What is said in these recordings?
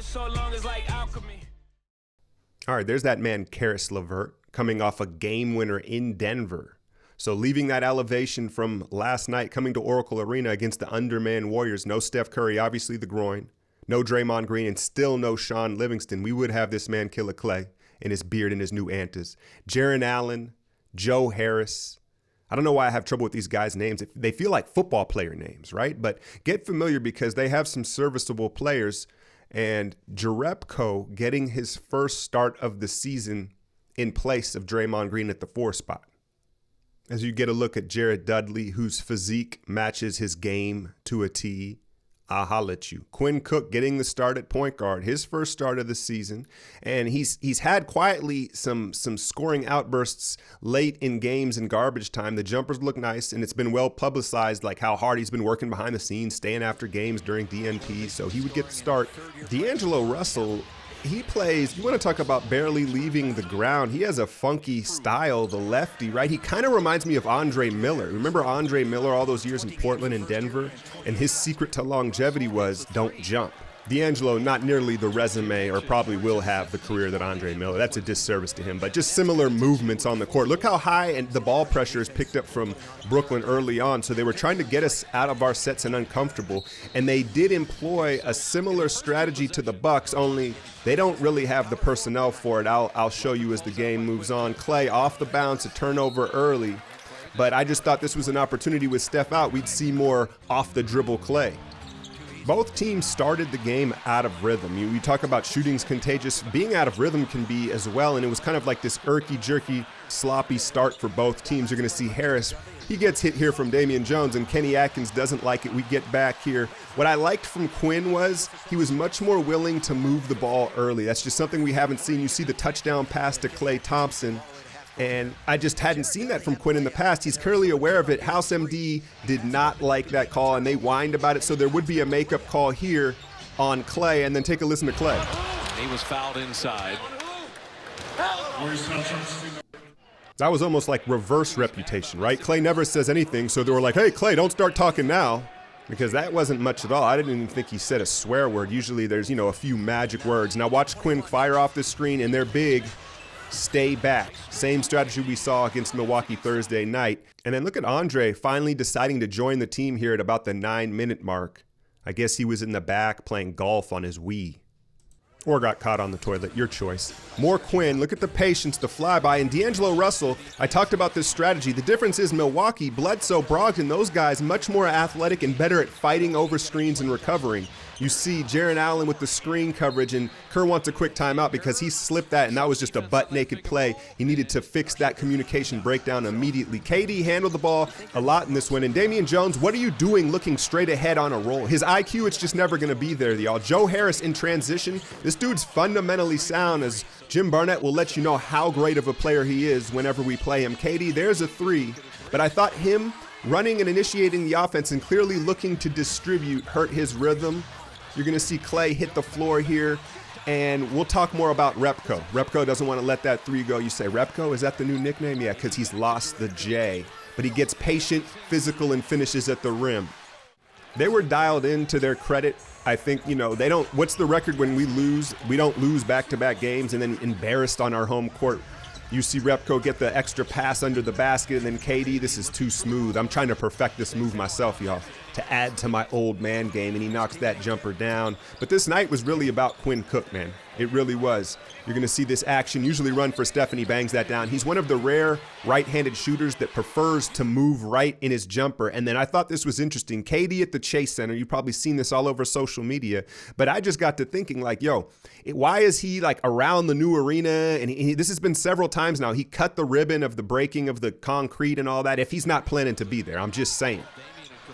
so long it's like alchemy. All right, there's that man, Karis LeVert, coming off a game winner in Denver. So leaving that elevation from last night, coming to Oracle Arena against the undermanned Warriors, no Steph Curry, obviously the groin, no Draymond Green, and still no Sean Livingston. We would have this man Killer Clay in his beard and his new antas. Jaren Allen, Joe Harris. I don't know why I have trouble with these guys' names. They feel like football player names, right? But get familiar because they have some serviceable players. And Jerebko getting his first start of the season in place of Draymond Green at the 4 spot. As you get a look at Jared Dudley, whose physique matches his game to a T, I'll holla at you. Quinn Cook getting the start at point guard, his first start of the season. And he's had quietly some scoring outbursts late in games in garbage time. The jumpers look nice, and it's been well publicized, like how hard he's been working behind the scenes, staying after games during DNP, so he would get the start. D'Angelo Russell, he plays, you want to talk about barely leaving the ground. He has a funky style, the lefty, right? He kind of reminds me of Andre Miller. Remember Andre Miller all those years in Portland and Denver? And his secret to longevity was don't jump. D'Angelo, not nearly the resume, or probably will have the career that Andre Miller. That's a disservice to him, but just similar movements on the court. Look how high and the ball pressure is picked up from Brooklyn early on. So they were trying to get us out of our sets and uncomfortable. And they did employ a similar strategy to the Bucks, only they don't really have the personnel for it. I'll show you as the game moves on. Clay off the bounce, a turnover early. But I just thought this was an opportunity with Steph out. We'd see more off the dribble Clay. Both teams started the game out of rhythm. You talk about shooting's contagious. Being out of rhythm can be as well, and it was kind of like this irky-jerky, sloppy start for both teams. You're going to see Harris. He gets hit here from Damian Jones, and Kenny Atkins doesn't like it. We get back here. What I liked from Quinn was he was much more willing to move the ball early. That's just something we haven't seen. You see the touchdown pass to Klay Thompson. And I just hadn't seen that from Quinn in the past. He's clearly aware of it. House MD did not like that call, and they whined about it. So there would be a makeup call here on Clay, and then take a listen to Clay. He was fouled inside. That was almost like reverse reputation, right? Clay never says anything, so they were like, hey, Clay, don't start talking now. Because that wasn't much at all. I didn't even think he said a swear word. Usually there's, a few magic words. Now watch Quinn fire off the screen, and they're big. Stay back. Same strategy we saw against Milwaukee Thursday night. And then look at Andre finally deciding to join the team here at about the 9-minute mark. I guess he was in the back playing golf on his Wii. Or got caught on the toilet, your choice. More Quinn, look at the patience, the flyby, and D'Angelo Russell. I talked about this strategy. The difference is Milwaukee, Bledsoe, Brogdon, those guys much more athletic and better at fighting over screens and recovering. You see Jaren Allen with the screen coverage, and Kerr wants a quick timeout because he slipped that, and that was just a butt-naked play. He needed to fix that communication breakdown immediately. KD handled the ball a lot in this one, and Damian Jones, what are you doing looking straight ahead on a roll? His IQ, it's just never going to be there, y'all. Joe Harris in transition. This dude's fundamentally sound, as Jim Barnett will let you know how great of a player he is whenever we play him. KD, there's a 3, but I thought him running and initiating the offense and clearly looking to distribute hurt his rhythm. You're going to see Clay hit the floor here, and we'll talk more about Repko. Repko doesn't want to let that 3 go. You say, Repko, is that the new nickname? Yeah, because he's lost the J. But he gets patient, physical, and finishes at the rim. They were dialed in to their credit. I think, they don't, what's the record when we lose? We don't lose back-to-back games and then embarrassed on our home court. You see Repko get the extra pass under the basket, and then KD, this is too smooth. I'm trying to perfect this move myself, y'all, to add to my old man game, and he knocks that jumper down. But this night was really about Quinn Cook, man. It really was. You're going to see this action usually run for Steph, and he bangs that down. He's one of the rare right-handed shooters that prefers to move right in his jumper. And then I thought this was interesting. KD at the Chase Center. You've probably seen this all over social media. But I just got to thinking, why is he around the new arena? And this has been several times now. He cut the ribbon of the breaking of the concrete and all that if he's not planning to be there. I'm just saying.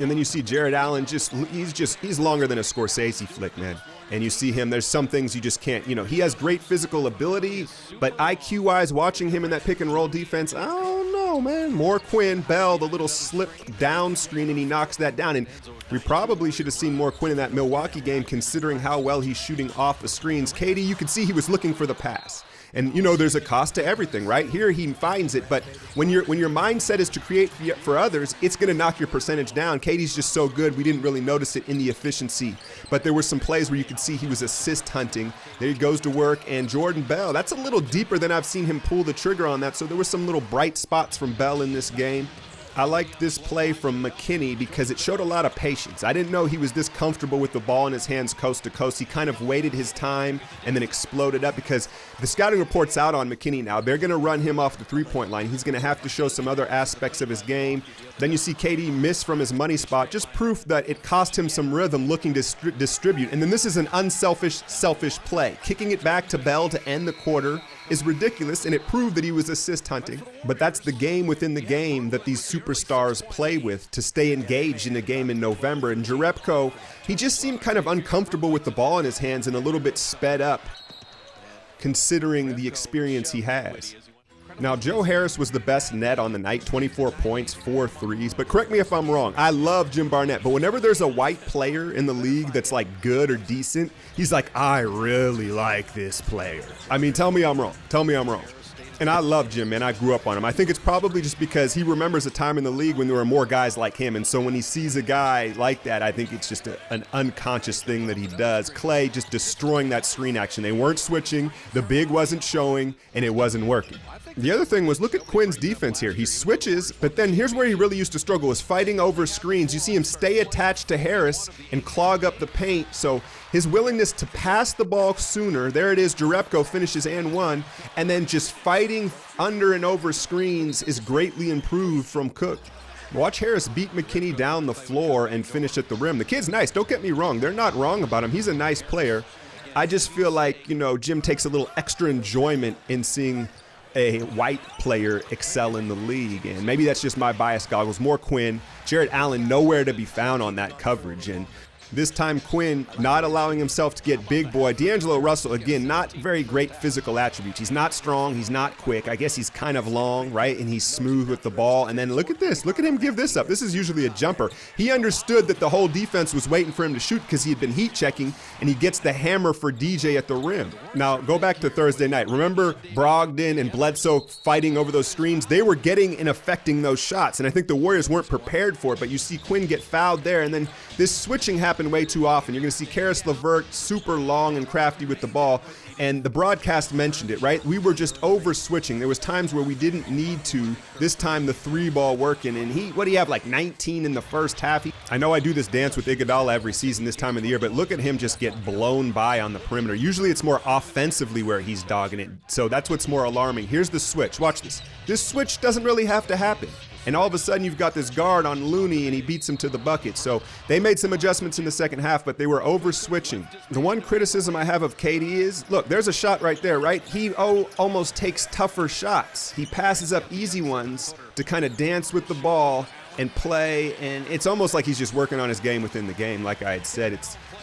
And then you see Jared Allen, he's longer than a Scorsese flick, man. And you see him, there's some things you just can't, he has great physical ability, but IQ-wise, watching him in that pick-and-roll defense, I don't know, man. More Quinn, Bell, the little slip down screen, and he knocks that down. And we probably should have seen more Quinn in that Milwaukee game, considering how well he's shooting off the screens. KD, you could see he was looking for the pass. And you know, there's a cost to everything, right? Here he finds it, but when your mindset is to create for others, it's going to knock your percentage down. KD's just so good, we didn't really notice it in the efficiency. But there were some plays where you could see he was assist hunting. There he goes to work, and Jordan Bell, that's a little deeper than I've seen him pull the trigger on that. So there were some little bright spots from Bell in this game. I liked this play from McKinney because it showed a lot of patience. I didn't know he was this comfortable with the ball in his hands coast to coast. He kind of waited his time and then exploded up because the scouting report's out on McKinney now. They're going to run him off the three-point line. He's going to have to show some other aspects of his game. Then you see KD miss from his money spot, just proof that it cost him some rhythm looking to distribute. And then this is an unselfish, selfish play. Kicking it back to Bell to end the quarter is ridiculous, and it proved that he was assist hunting. But that's the game within the game that these superstars play with to stay engaged in a game in November. And Jerebko, he just seemed kind of uncomfortable with the ball in his hands and a little bit sped up, considering the experience he has. Now, Joe Harris was the best net on the night, 24 points, 4 threes. But correct me if I'm wrong. I love Jim Barnett, but whenever there's a white player in the league that's like good or decent, he's like, I really like this player. I mean, tell me I'm wrong. Tell me I'm wrong. And I love Jim, man. I grew up on him. I think it's probably just because he remembers a time in the league when there were more guys like him. And so when he sees a guy like that, I think it's just an unconscious thing that he does. Clay just destroying that screen action. They weren't switching, the big wasn't showing, and it wasn't working. The other thing was, look at Quinn's defense here. He switches, but then here's where he really used to struggle, is fighting over screens. You see him stay attached to Harris and clog up the paint. So his willingness to pass the ball sooner, there it is, Jerebko finishes and one, and then just fighting under and over screens is greatly improved from Cook. Watch Harris beat McKinney down the floor and finish at the rim. The kid's nice, don't get me wrong. They're not wrong about him. He's a nice player. I just feel like, you know, Jim takes a little extra enjoyment in seeing a white player excel in the league, and maybe that's just my bias goggles. More Quinn. Jarrett Allen nowhere to be found on that coverage, and this time Quinn not allowing himself to get big boy. D'Angelo Russell, again, not very great physical attributes. He's not strong, he's not quick. I guess he's kind of long, right? And he's smooth with the ball. And then look at this. Look at him give this up. This is usually a jumper. He understood that the whole defense was waiting for him to shoot because he had been heat checking, and he gets the hammer for DJ at the rim. Now, go back to Thursday night. Remember Brogdon and Bledsoe fighting over those screens? They were getting and affecting those shots, and I think the Warriors weren't prepared for it, but you see Quinn get fouled there, and then this switching happened way too often. You're going to see Karis LeVert super long and crafty with the ball, and the broadcast mentioned it, right? We were just over switching. There was times where we didn't need to. This time the three ball working, and what do you have, like 19 in the first half? I know I do this dance with Iguodala every season this time of the year, but look at him just get blown by on the perimeter. Usually it's more offensively where he's dogging it, so that's what's more alarming. Here's the switch. Watch this. This switch doesn't really have to happen. And all of a sudden you've got this guard on Looney and he beats him to the bucket. So they made some adjustments in the second half, but they were over switching. The one criticism I have of KD is, look, there's a shot right there, right? He almost takes tougher shots. He passes up easy ones to kind of dance with the ball and play, and it's almost like he's just working on his game within the game. Like I had said,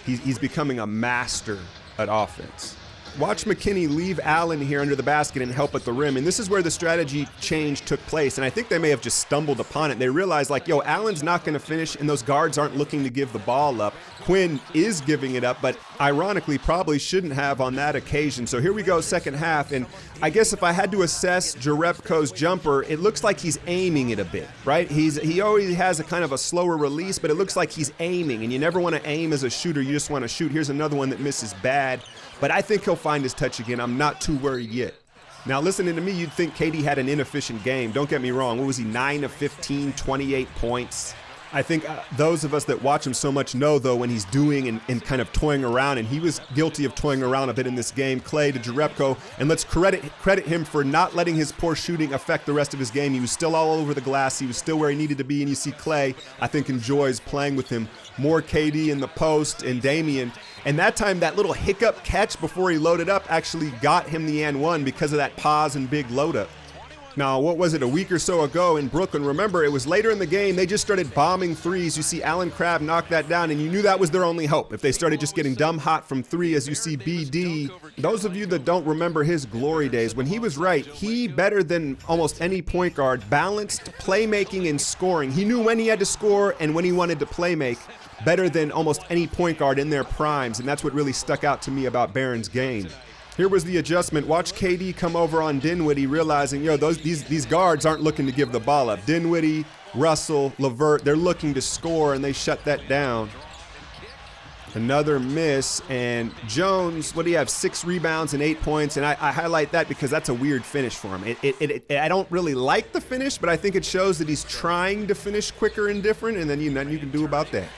he's becoming a master at offense. Watch McKinney leave Allen here under the basket and help at the rim. And this is where the strategy change took place. And I think they may have just stumbled upon it. They realized, like, yo, Allen's not going to finish, and those guards aren't looking to give the ball up. Quinn is giving it up, but ironically probably shouldn't have on that occasion. So here we go, second half. And I guess if I had to assess Jerebko's jumper, it looks like he's aiming it a bit, right? He always has a kind of a slower release, but it looks like he's aiming. And you never want to aim as a shooter. You just want to shoot. Here's another one that misses bad. But I think he'll find his touch again. I'm not too worried yet. Now, listening to me, you'd think KD had an inefficient game. Don't get me wrong. What was he, 9 of 15, 28 points? I think those of us that watch him so much know, though, when he's doing and kind of toying around, and he was guilty of toying around a bit in this game. Clay to Jerebko, and let's credit him for not letting his poor shooting affect the rest of his game. He was still all over the glass. He was still where he needed to be, and you see Clay, I think, enjoys playing with him. More KD in the post and Damian. And that time, that little hiccup catch before he loaded up actually got him the and one because of that pause and big load up. Now, what was it, a week or so ago in Brooklyn? Remember, it was later in the game. They just started bombing threes. You see Allen Crabbe knock that down, and you knew that was their only hope. If they started just getting dumb hot from three, as you see BD, those of you that don't remember his glory days, when he was right, he, better than almost any point guard, balanced playmaking and scoring. He knew when he had to score and when he wanted to playmake better than almost any point guard in their primes, and that's what really stuck out to me about Barron's game. Here was the adjustment. Watch KD come over on Dinwiddie, realizing, these guards aren't looking to give the ball up. Dinwiddie, Russell, LeVert, they're looking to score, and they shut that down. Another miss, and Jones, what do you have, 6 rebounds and 8 points, and I highlight that because that's a weird finish for him. I don't really like the finish, but I think it shows that he's trying to finish quicker and different, and then nothing you can do about that.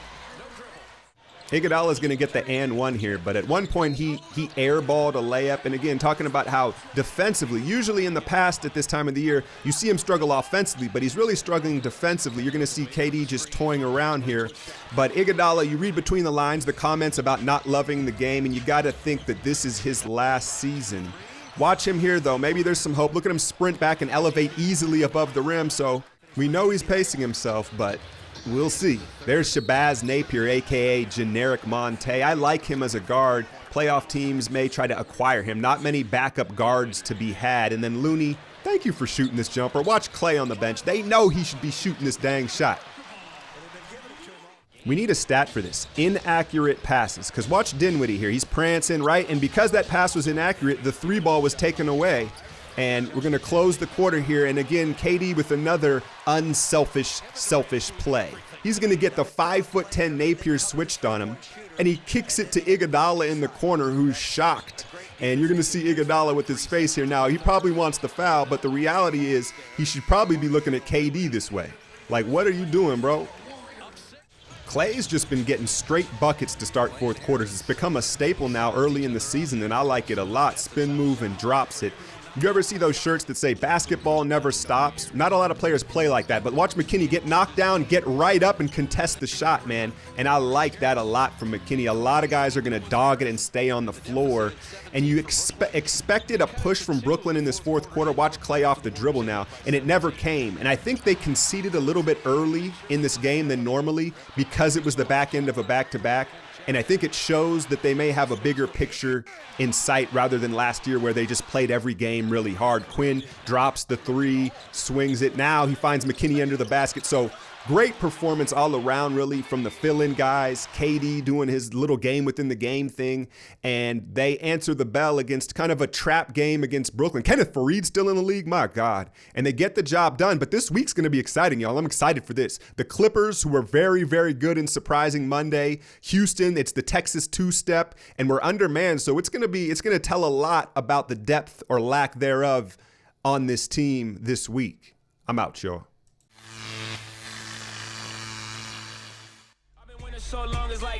Iguodala's going to get the and one here, but at one point he airballed a layup. And again, talking about how defensively, usually in the past at this time of the year, you see him struggle offensively, but he's really struggling defensively. You're going to see KD just toying around here. But Iguodala, you read between the lines the comments about not loving the game, and you got to think that this is his last season. Watch him here, though. Maybe there's some hope. Look at him sprint back and elevate easily above the rim. So we know he's pacing himself, but we'll see. There's Shabazz Napier, a.k.a. Generic Monte. I like him as a guard. Playoff teams may try to acquire him. Not many backup guards to be had. And then Looney, thank you for shooting this jumper. Watch Clay on the bench. They know he should be shooting this dang shot. We need a stat for this. Inaccurate passes. Because watch Dinwiddie here. He's prancing, right? And because that pass was inaccurate, the 3 ball was taken away. And we're going to close the quarter here. And again, KD with another unselfish, selfish play. He's going to get the 5'10" Napier switched on him. And he kicks it to Iguodala in the corner, who's shocked. And you're going to see Iguodala with his face here now. He probably wants the foul, but the reality is he should probably be looking at KD this way. Like, what are you doing, bro? Clay's just been getting straight buckets to start fourth quarters. It's become a staple now early in the season, and I like it a lot. Spin move and drops it. You ever see those shirts that say basketball never stops? Not a lot of players play like that, but watch McKinney get knocked down, get right up, and contest the shot, man. And I like that a lot from McKinney. A lot of guys are going to dog it and stay on the floor. And you expected a push from Brooklyn in this fourth quarter. Watch Clay off the dribble now, and it never came. And I think they conceded a little bit early in this game than normally because it was the back end of a back-to-back. And I think it shows that they may have a bigger picture in sight rather than last year where they just played every game really hard. Quinn drops the 3, swings it. Now he finds McKinney under the basket. So great performance all around, really, from the fill-in guys. KD doing his little game within the game thing. And they answer the bell against kind of a trap game against Brooklyn. Kenneth Faried still in the league, my God. And they get the job done. But this week's going to be exciting, y'all. I'm excited for this. The Clippers, who were very, very good and surprising Monday. Houston, it's the Texas 2-step. And we're undermanned, so it's going to tell a lot about the depth or lack thereof on this team this week. I'm out, y'all. So long as like